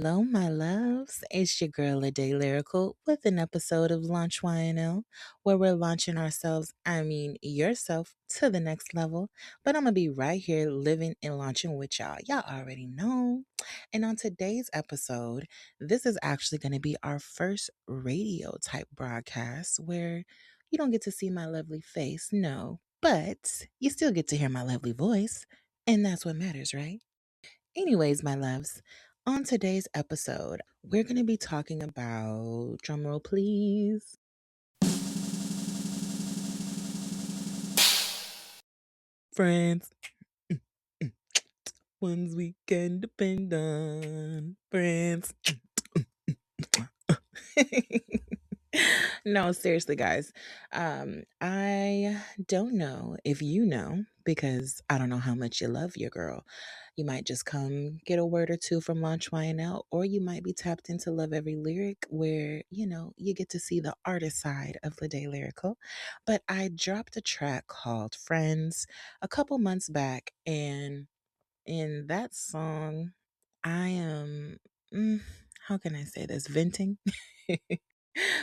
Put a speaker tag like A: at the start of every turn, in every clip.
A: Hello, my loves. It's your girl, A Day Lyrical, with an episode of Launch YNL, where we're launching ourselves, yourself, to the next level. But I'm going to be right here living and launching with y'all. Y'all already know. And on today's episode, this is actually going to be our first radio type broadcast where you don't get to see my lovely face, no, but you still get to hear my lovely voice. And that's what matters, right? Anyways, my loves, on today's episode, we're going to be talking about, drumroll please, friends. Ones we can depend on. Friends. No, seriously, guys. I don't know if you know, because I don't know how much you love your girl. You might just come get a word or two from Launch YNL, or you might be tapped into Love Every Lyric, where, you get to see the artist side of the day lyrical. But I dropped a track called Friends a couple months back, and in that song, I am, mm, how can I say this, venting?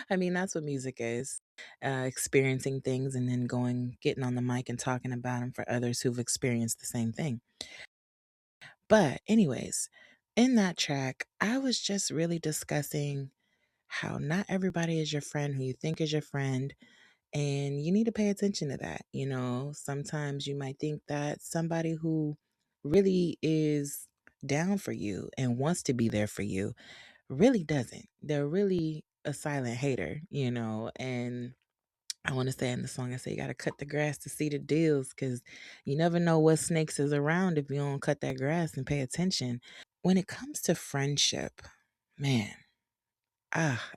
A: I mean, that's what music is, experiencing things and then getting on the mic and talking about them for others who've experienced the same thing. But, anyways, in that track, I was just really discussing how not everybody is your friend who you think is your friend. And you need to pay attention to that. Sometimes you might think that somebody who really is down for you and wants to be there for you really doesn't. They're really a silent hater, and I want to say in the song, I say you got to cut the grass to see the deals because you never know what snakes is around if you don't cut that grass and pay attention. When it comes to friendship, man,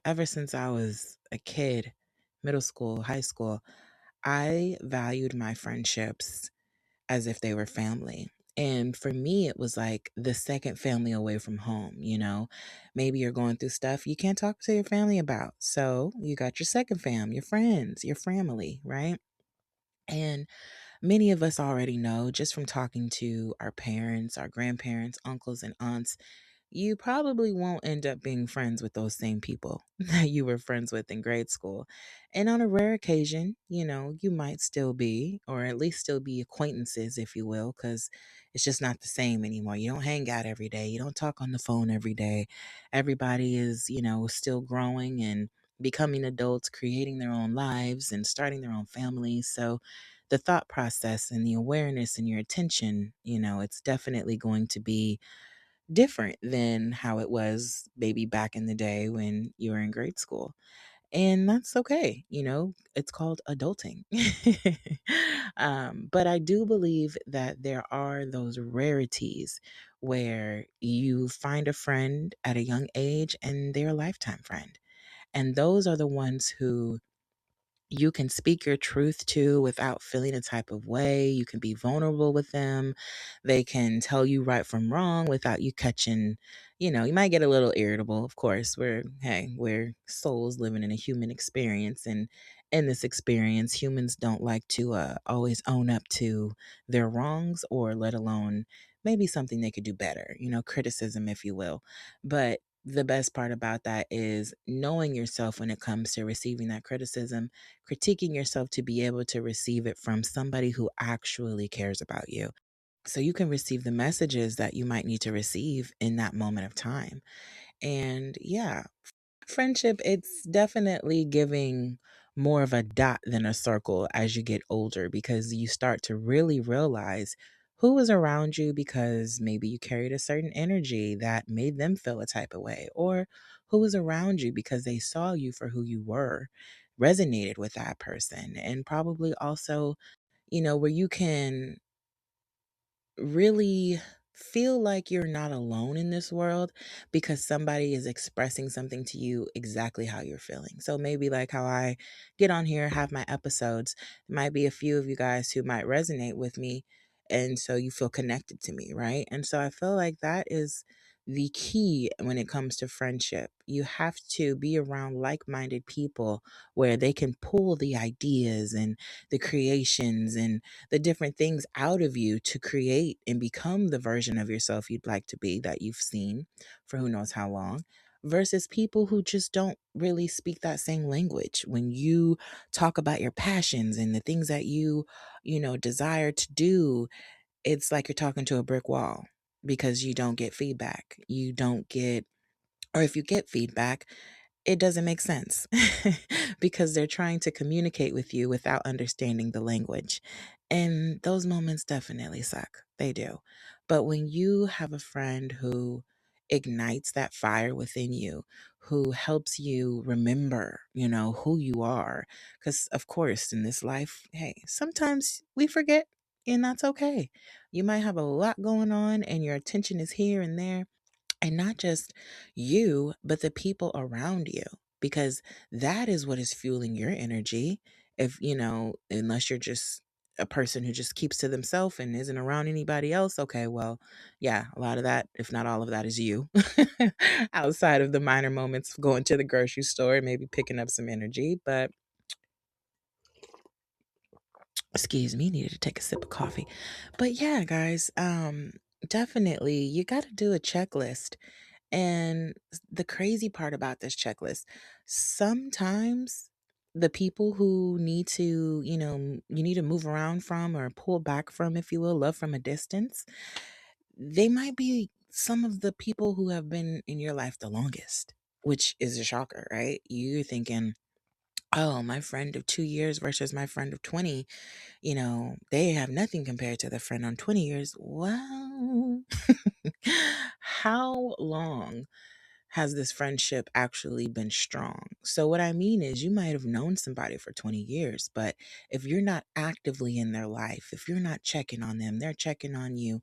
A: ever since I was a kid, middle school, high school, I valued my friendships as if they were family. And for me, it was like the second family away from home, Maybe you're going through stuff you can't talk to your family about. So you got your second fam, your friends, your family, right? And many of us already know just from talking to our parents, our grandparents, uncles, and aunts, you probably won't end up being friends with those same people that you were friends with in grade school. And on a rare occasion, you might still be, or at least still be acquaintances, if you will, because it's just not the same anymore. You don't hang out every day, you don't talk on the phone every day. Everybody is, still growing and becoming adults, creating their own lives and starting their own families. So the thought process and the awareness and your attention, it's definitely going to be different than how it was maybe back in the day when you were in grade school. And that's okay. It's called adulting. But I do believe that there are those rarities where you find a friend at a young age and they're a lifetime friend. And those are the ones who you can speak your truth to without feeling a type of way. You can be vulnerable with them. They can tell you right from wrong without you catching, you might get a little irritable. Of course, we're souls living in a human experience. And in this experience, humans don't like to always own up to their wrongs, or let alone maybe something they could do better, criticism, if you will. But the best part about that is knowing yourself when it comes to receiving that criticism, critiquing yourself to be able to receive it from somebody who actually cares about you. So you can receive the messages that you might need to receive in that moment of time. And yeah, friendship, it's definitely giving more of a dot than a circle as you get older, because you start to really realize who was around you because maybe you carried a certain energy that made them feel a type of way, or who was around you because they saw you for who you were, resonated with that person, and probably also, where you can really feel like you're not alone in this world because somebody is expressing something to you exactly how you're feeling. So maybe like how I get on here, have my episodes, there might be a few of you guys who might resonate with me. And so you feel connected to me, right? And so I feel like that is the key when it comes to friendship. You have to be around like minded people where they can pull the ideas and the creations and the different things out of you to create and become the version of yourself you'd like to be that you've seen for who knows how long. Versus people who just don't really speak that same language. When you talk about your passions and the things that you desire to do, it's like you're talking to a brick wall because you don't get feedback. You don't get, or if you get feedback, it doesn't make sense because they're trying to communicate with you without understanding the language. And those moments definitely suck. They do. But when you have a friend who ignites that fire within you, who helps you remember, who you are, because of course, in this life, hey, sometimes we forget, and that's okay. You might have a lot going on and your attention is here and there, and not just you, but the people around you, because that is what is fueling your energy. If, unless you're just a person who just keeps to themselves and isn't around anybody else, okay, well, yeah, a lot of that, if not all of that, is you. Outside of the minor moments of going to the grocery store, maybe picking up some energy. But excuse me, needed to take a sip of coffee. But yeah, guys, definitely you got to do a checklist. And the crazy part about this checklist, sometimes the people who need to, you need to move around from or pull back from, if you will, love from a distance, they might be some of the people who have been in your life the longest, which is a shocker, right? You're thinking, oh, my friend of 2 years versus my friend of 20, they have nothing compared to the friend on 20 years. Well, how long has this friendship actually been strong? So, what I mean is, you might have known somebody for 20 years, but if you're not actively in their life, if you're not checking on them, they're checking on you,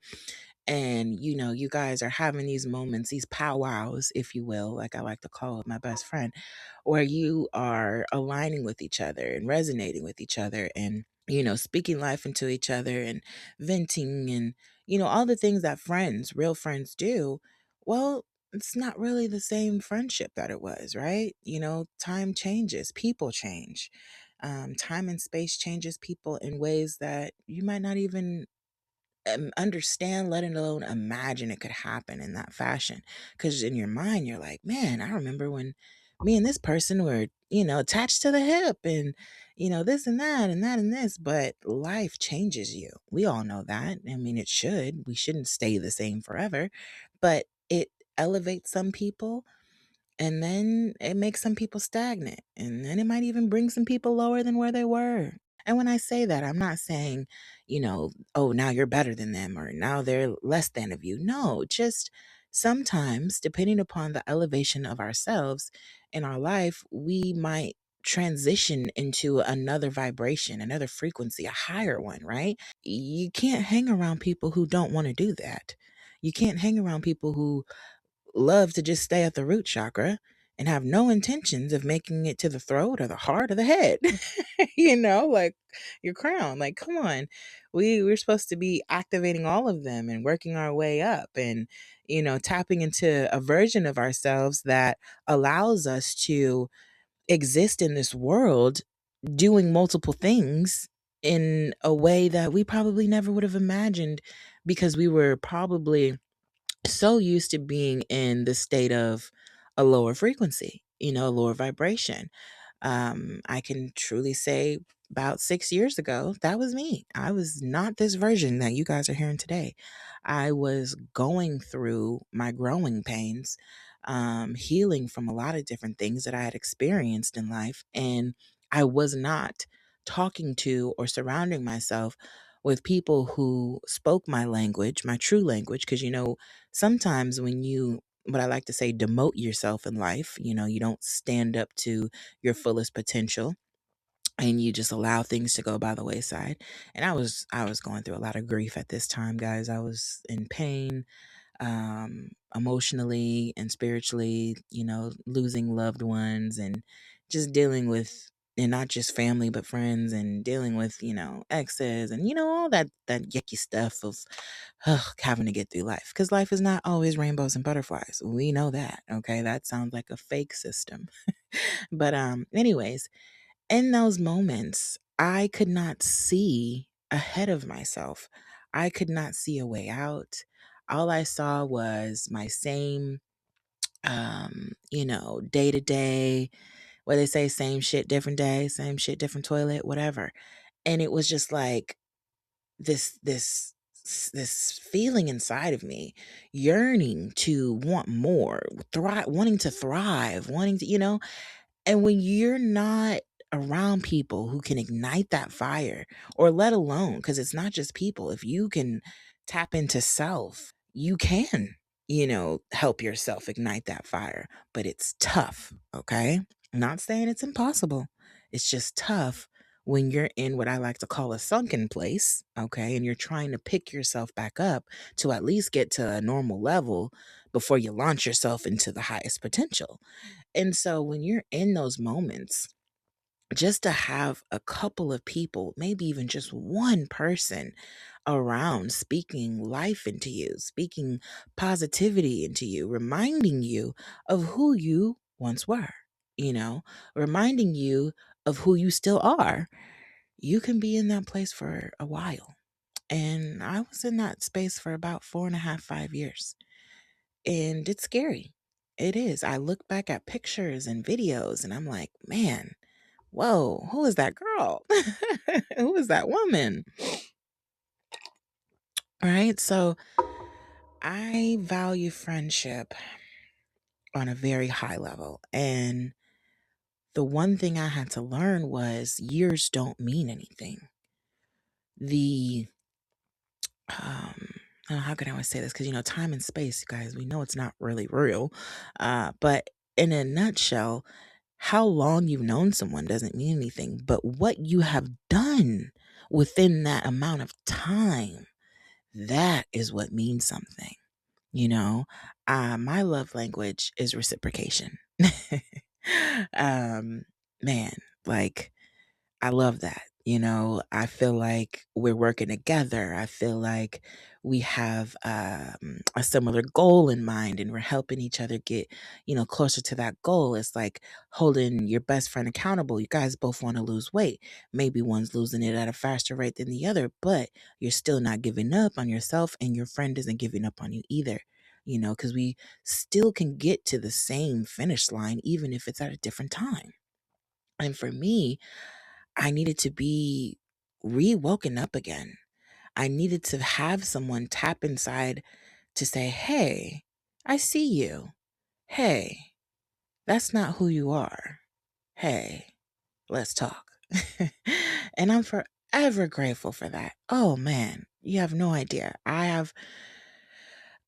A: and you guys are having these moments, these powwows, if you will, like I like to call it, my best friend, where you are aligning with each other and resonating with each other and speaking life into each other and venting and all the things that friends, real friends, do. Well, it's not really the same friendship that it was, right? Time changes, people change. Time and space changes people in ways that you might not even understand, let alone imagine it could happen in that fashion. Because in your mind, you're like, man, I remember when me and this person were, attached to the hip and, this and that and that and this. But life changes you. We all know that. I mean, it should. We shouldn't stay the same forever. But it elevates some people, and then it makes some people stagnant. And then it might even bring some people lower than where they were. And when I say that, I'm not saying, oh, now you're better than them or now they're less than of you. No, just sometimes, depending upon the elevation of ourselves in our life, we might transition into another vibration, another frequency, a higher one, right? You can't hang around people who don't want to do that. You can't hang around people who love to just stay at the root chakra and have no intentions of making it to the throat or the heart or the head. Like your crown. Like, come on. We're supposed to be activating all of them and working our way up and, tapping into a version of ourselves that allows us to exist in this world doing multiple things in a way that we probably never would have imagined because we were probably so used to being in the state of a lower frequency, a lower vibration. I can truly say about 6 years ago, that was me. I was not this version that you guys are hearing today. I was going through my growing pains, healing from a lot of different things that I had experienced in life. And I was not talking to or surrounding myself with people who spoke my language, my true language. Because, sometimes when you, what I like to say, demote yourself in life, you don't stand up to your fullest potential and you just allow things to go by the wayside. And I was going through a lot of grief at this time, guys. I was in pain, emotionally and spiritually, losing loved ones and just dealing with and not just family but friends, and dealing with, exes, and all that yucky stuff of having to get through life, because life is not always rainbows and butterflies. We know that. Okay, that sounds like a fake system. But anyways, in those moments, I could not see ahead of myself. I could not see a way out. All I saw was my same, day to day, where they say same shit, different day, same shit, different toilet, whatever. And it was just like this feeling inside of me, yearning to want more, thrive, wanting to thrive, wanting to, and when you're not around people who can ignite that fire, or let alone, because it's not just people, if you can tap into self, you can, help yourself ignite that fire. But it's tough, okay? Not saying it's impossible. It's just tough when you're in what I like to call a sunken place, okay? And you're trying to pick yourself back up to at least get to a normal level before you launch yourself into the highest potential. And so when you're in those moments, just to have a couple of people, maybe even just one person around, speaking life into you, speaking positivity into you, reminding you of who you once were, you know, reminding you of who you still are, you can be in that place for a while. And I was in that space for about 4.5, 5 years. And it's scary. It is. I look back at pictures and videos and I'm like, man, whoa, who is that girl? Who is that woman? Right. So I value friendship on a very high level. And the one thing I had to learn was years don't mean anything. The um how can I always say this? Because time and space, you guys, we know it's not really real. But in a nutshell, how long you've known someone doesn't mean anything, but what you have done within that amount of time, that is what means something. You know, my love language is reciprocation. um, man, like I love that. I feel like we're working together. I feel like we have a similar goal in mind, and we're helping each other get, closer to that goal. It's like holding your best friend accountable. You guys both want to lose weight. Maybe one's losing it at a faster rate than the other, but you're still not giving up on yourself, and your friend isn't giving up on you either. Because we still can get to the same finish line, even if it's at a different time. And for me, I needed to be re-woken up again. I needed to have someone tap inside to say, hey, I see you. Hey, that's not who you are. Hey, let's talk. And I'm forever grateful for that. Oh man, you have no idea.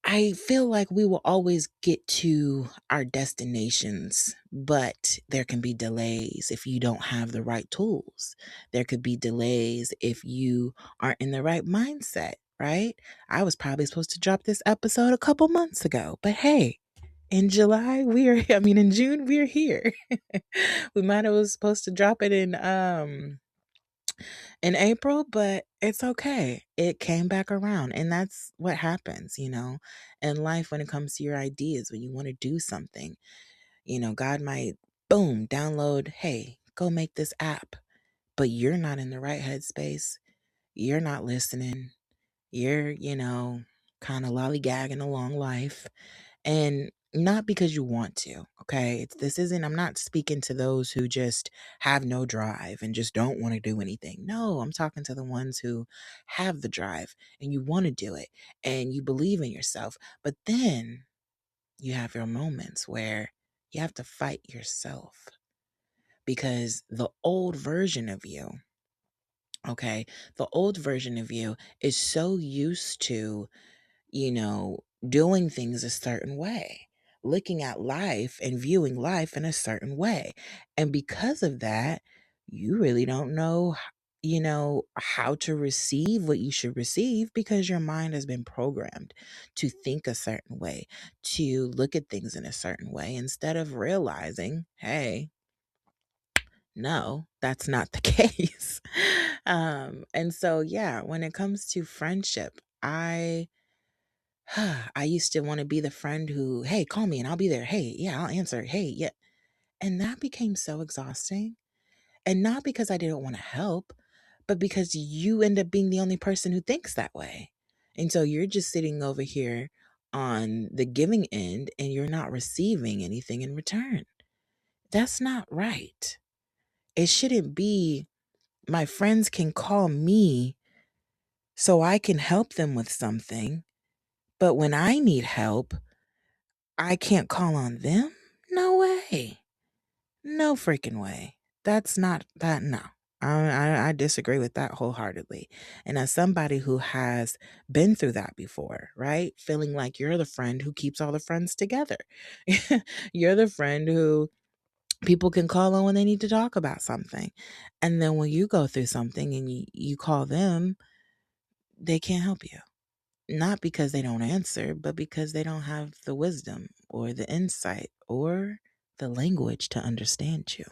A: I feel like we will always get to our destinations, but there can be delays if you don't have the right tools. There could be delays if you aren't in the right mindset, right? I was probably supposed to drop this episode a couple months ago, but hey, in July, in June, we're here. We might have was supposed to drop it in April, but it's okay. It came back around. And that's what happens, in life when it comes to your ideas, when you want to do something. God might, boom, download, hey, go make this app. But you're not in the right headspace. You're not listening. You're, kind of lollygagging along life. And not because you want to, okay? This isn't, I'm not speaking to those who just have no drive and just don't want to do anything. No, I'm talking to the ones who have the drive and you want to do it and you believe in yourself. But then you have your moments where you have to fight yourself, because the old version of you, okay, the old version of you is so used to, doing things a certain way, looking at life and viewing life in a certain way. And because of that, you really don't know, how to receive what you should receive, because your mind has been programmed to think a certain way, to look at things in a certain way, instead of realizing, hey, No, that's not the case. And so, yeah, when it comes to friendship, I used to want to be the friend who, hey, call me and I'll be there. Hey, yeah, I'll answer. Hey, yeah. And that became so exhausting. And not because I didn't want to help, but because you end up being the only person who thinks that way. And so you're just sitting over here on the giving end and you're not receiving anything in return. That's not right. It shouldn't be my friends can call me so I can help them with something, but when I need help, I can't call on them? No way. No freaking way. That's not that. No. I disagree with that wholeheartedly. And as somebody who has been through that before, right? Feeling like you're the friend who keeps all the friends together. You're the friend who people can call on when they need to talk about something. And then when you go through something and you call them, they can't help you. Not because they don't answer, but because they don't have the wisdom or the insight or the language to understand you.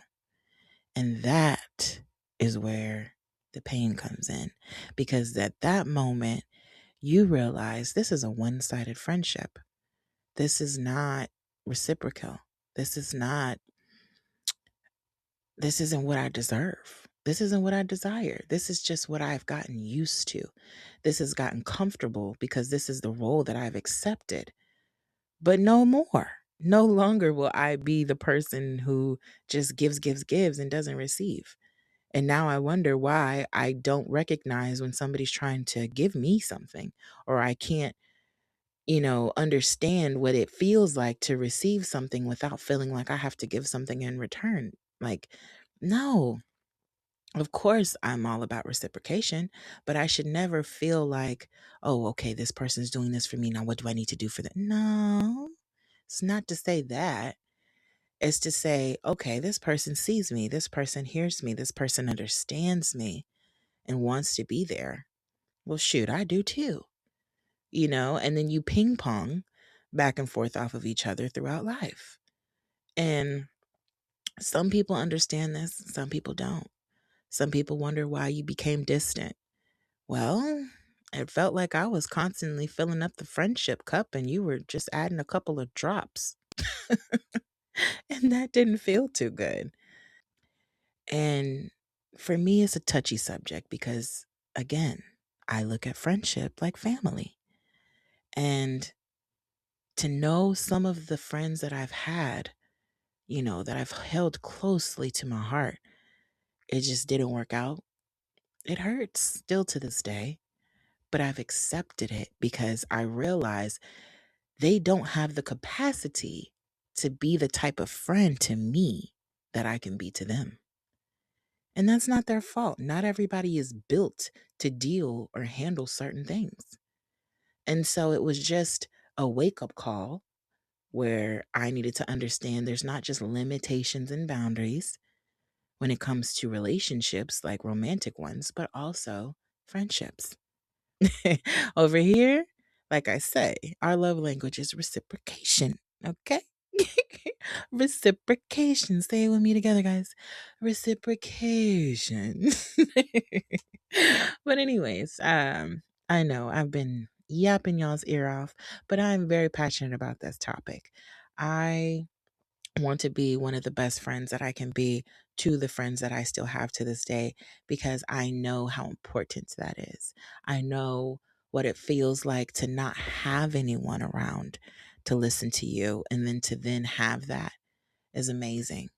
A: And that is where the pain comes in. Because at that moment, you realize this is a one sided friendship. This is not reciprocal. This is not, this isn't what I deserve. This isn't what I desire. This is just what I've gotten used to. This has gotten comfortable because this is the role that I've accepted. But no more. No longer will I be the person who just gives, and doesn't receive. And now I wonder why I don't recognize when somebody's trying to give me something, or I can't, understand what it feels like to receive something without feeling like I have to give something in return. Like, no, of course I'm all about reciprocation, but I should never feel like, oh, okay, this person's doing this for me. Now, what do I need to do for them? No, it's not to say that. It's to say, okay, this person sees me, this person hears me, this person understands me and wants to be there. Well, shoot, I do too, and then you ping pong back and forth off of each other throughout life. And some people understand this, some people don't. Some people wonder why you became distant. Well, it felt like I was constantly filling up the friendship cup and you were just adding a couple of drops. And that didn't feel too good. And for me, it's a touchy subject because, again, I look at friendship like family. And to know some of the friends that I've had, that I've held closely to my heart, it just didn't work out. It hurts still to this day, but I've accepted it because I realize they don't have the capacity to be the type of friend to me that I can be to them. And that's not their fault. Not everybody is built to deal or handle certain things. And so it was just a wake up call where I needed to understand there's not just limitations and boundaries when it comes to relationships like romantic ones, but also friendships. Over here, like I say, our love language is reciprocation. Okay? Reciprocation. Say it with me together, guys. Reciprocation. But anyways, I know I've been yapping y'all's ear off, but I'm very passionate about this topic. I want to be one of the best friends that I can be to the friends that I still have to this day because I know how important that is. I know what it feels like to not have anyone around to listen to you and then to then have that is amazing.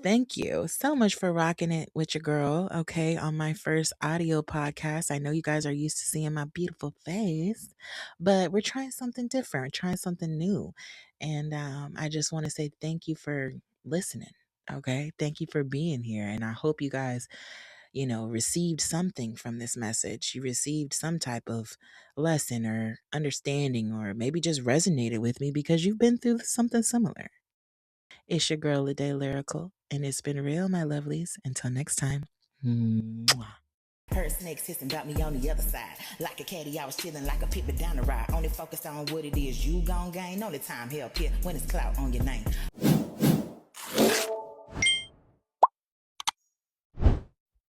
A: Thank you so much for rocking it with your girl, okay, on my first audio podcast. I know you guys are used to seeing my beautiful face, but we're trying something different, trying something new. And I just want to say thank you for listening, okay? Thank you for being here. And I hope you guys, received something from this message. You received some type of lesson or understanding, or maybe just resonated with me because you've been through something similar. It's your girl, A Day Lyrical, and it's been real, my lovelies. Until next time. Mwah. Heard snakes hissing about me on the other side. Like a caddy, I was chilling like a pit down the ride. Only focused on what it is you gon' gain. Only time help here when it's clout on your name.